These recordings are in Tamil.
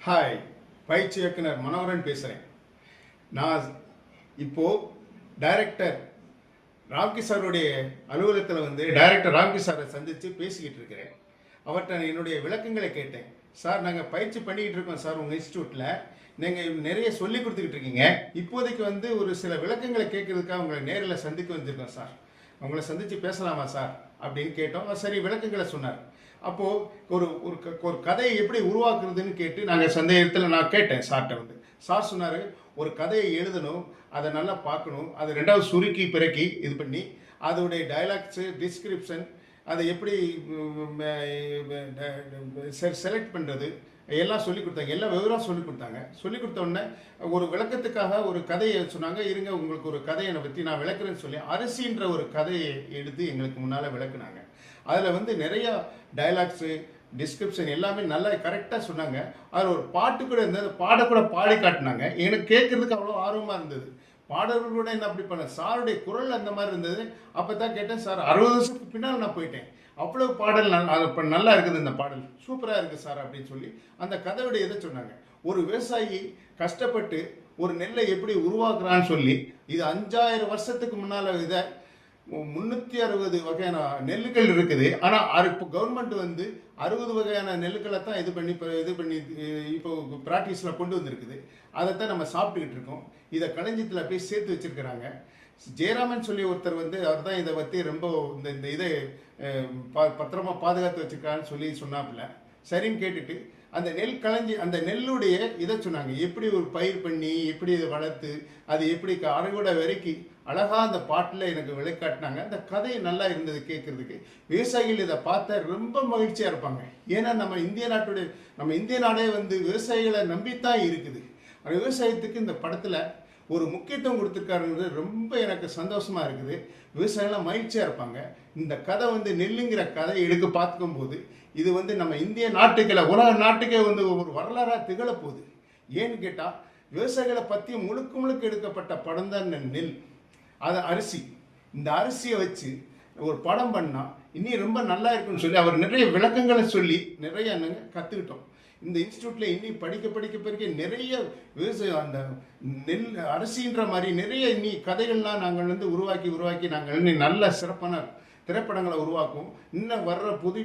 ஹாய், பயிற்சி இயக்குனர் மனோகரன் பேசுகிறேன். நான் இப்போது டைரக்டர் ராம்கி சாருடைய அலுவலகத்தில் டைரக்டர் ராம்கி சாரை சந்தித்து பேசிக்கிட்டு இருக்கிறேன். அவர்கிட்ட என்னுடைய விளக்கங்களை கேட்டேன். சார், நாங்கள் பயிற்சி பண்ணிக்கிட்டு இருக்கோம் சார், உங்கள் இன்ஸ்டியூட்டில் நீங்கள் நிறைய சொல்லி கொடுத்துக்கிட்டு இருக்கீங்க. இப்போதைக்கு ஒரு சில விளக்கங்களை கேட்கறதுக்காக உங்களை நேரில் சந்திக்க வந்திருக்கோம் சார். அவங்கள சந்தித்து பேசலாமா சார் அப்படின்னு கேட்டோம். சரி, விளக்கங்களை சொன்னார். அப்போது ஒரு ஒரு ஒரு கதையை எப்படி உருவாக்குறதுன்னு கேட்டு நாங்கள் சந்தேகத்தில் நான் கேட்டேன் சார்கிட்ட. சார் சொன்னார், ஒரு கதையை எழுதணும், அதை நல்லா பார்க்கணும், அதை ரெண்டாவது சுருக்கி பிறக்கி இது பண்ணி அதோடைய டைலாக்ஸு டிஸ்கிரிப்ஷன் அதை எப்படி செலக்ட் பண்ணுறது எல்லாம் சொல்லிக் கொடுத்தாங்க. எல்லாம் விவரம் சொல்லிக் கொடுத்தாங்க. சொல்லிக் கொடுத்தோடனே ஒரு விளக்கத்துக்காக ஒரு கதையை சொன்னாங்க. இருங்க, உங்களுக்கு ஒரு கதையை பற்றி நான் விளக்குறேன்னு சொல்லி அரிசின்ற ஒரு கதையை எடுத்து எங்களுக்கு முன்னால் விளக்குனாங்க. அதில் நிறையா டைலாக்ஸு டிஸ்கிரிப்ஷன் எல்லாமே நல்லா கரெக்டாக சொன்னாங்க. அதில் ஒரு பாட்டு கூட இருந்தது, பாடக்கூட பாடி காட்டினாங்க. எனக்கு கேட்குறதுக்கு அவ்வளோ ஆர்வமாக இருந்தது. பாடல்களோட என்ன அப்படி பண்ண சாருடைய குரல் அந்த மாதிரி இருந்தது. அப்போ தான் கேட்டேன், சார் 60 வருஷத்துக்கு பின்னால் நான் போயிட்டேன், அவ்வளோ பாடல் நல்லா இருக்குது, இந்த பாடல் சூப்பராக இருக்குது சார் அப்படின்னு சொல்லி அந்த கதையுடைய இதை சொன்னாங்க. ஒரு விவசாயி கஷ்டப்பட்டு ஒரு நெல்லை எப்படி உருவாக்குறான்னு சொல்லி இது 5000 வருஷத்துக்கு முன்னால் இதை 360 வகையான நெல்லுகள் இருக்குது. ஆனால் இப்போ கவர்மெண்ட் 60 வகையான நெல்லுக்களை தான் இது பண்ணி இப்போ ப்ராக்டிஸில் கொண்டு வந்திருக்குது. அதைத்தான் நம்ம சாப்பிட்டுக்கிட்டு இருக்கோம். இதை களஞ்சியத்தில் அப்படியே சேர்த்து வச்சுருக்கிறாங்க. ஜெயராமன் சொல்லி ஒருத்தர் அவர் தான் இதை பற்றி ரொம்ப இந்த இதை பத்திரமா பாதுகாத்து வச்சுருக்கான்னு சொல்லி சொன்னாப்புல. சரின்னு கேட்டுட்டு அந்த அந்த நெல்லுடைய இதை சொன்னாங்க, எப்படி ஒரு பயிர் பண்ணி எப்படி இதை வளர்த்து அது எப்படி அரைகுட வரைக்கும் அழகாக அந்த பாட்டில் எனக்கு விளைக்காட்டினாங்க. அந்த கதை நல்லா இருந்தது கேட்குறதுக்கு. விவசாயிகள் இதை பார்த்தா ரொம்ப மகிழ்ச்சியாக இருப்பாங்க. ஏன்னா நம்ம இந்திய நாடே விவசாயிகளை நம்பித்தான் இருக்குது. அந்த விவசாயத்துக்கு இந்த படத்தில் ஒரு முக்கியத்துவம் கொடுத்துருக்காருங்கிறது ரொம்ப எனக்கு சந்தோஷமாக இருக்குது. விவசாயிகள்லாம் மகிழ்ச்சியாக இருப்பாங்க. இந்த கதை நெல்லுங்கிற கதை எடுக்க பார்க்கும்போது இது நம்ம இந்திய நாட்டுக்களை உலக நாட்டுக்கே ஒரு வரலாறாக திகழப்போகுது. ஏன்னு கேட்டால் விவசாயிகளை பற்றி முழுக்க எடுக்கப்பட்ட படம் தான் நெல், அது அரிசி. இந்த அரிசியை வச்சு ஒரு படம் பண்ணால் இன்னும் ரொம்ப நல்லா இருக்குன்னு சொல்லி அவர் நிறைய விளக்கங்களை சொல்லி நிறைய கற்றுக்கிட்டோம். இந்த இன்ஸ்டியூட்டில் இன்னும் படிக்க நிறைய விவசாயம் அந்த நெல் அரிசின்ற மாதிரி நிறைய கதைகள்லாம் நாங்கள் உருவாக்கி நாங்கள் இன்னும் நல்ல சிறப்பான திரைப்படங்களை உருவாக்குவோம். இன்னும் வர்ற புது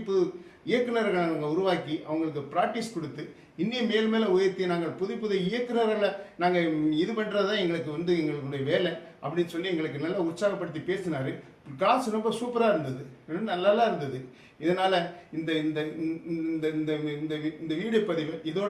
இயக்குநர்களை நாங்கள் உருவாக்கி அவங்களுக்கு ப்ராக்டிஸ் கொடுத்து இன்னும் மேலே உயர்த்தி நாங்கள் புது இயக்குநர்களை நாங்கள் இது பண்ணுறது தான் எங்களுடைய வேலை அப்படின்னு சொல்லி எங்களுக்கு நல்லா உற்சாகப்படுத்தி பேசினார். கிளாஸ் ரொம்ப சூப்பராக இருந்தது, நல்லா இருந்தது. இதனால் இந்த வீடியோ பதிவு இதோட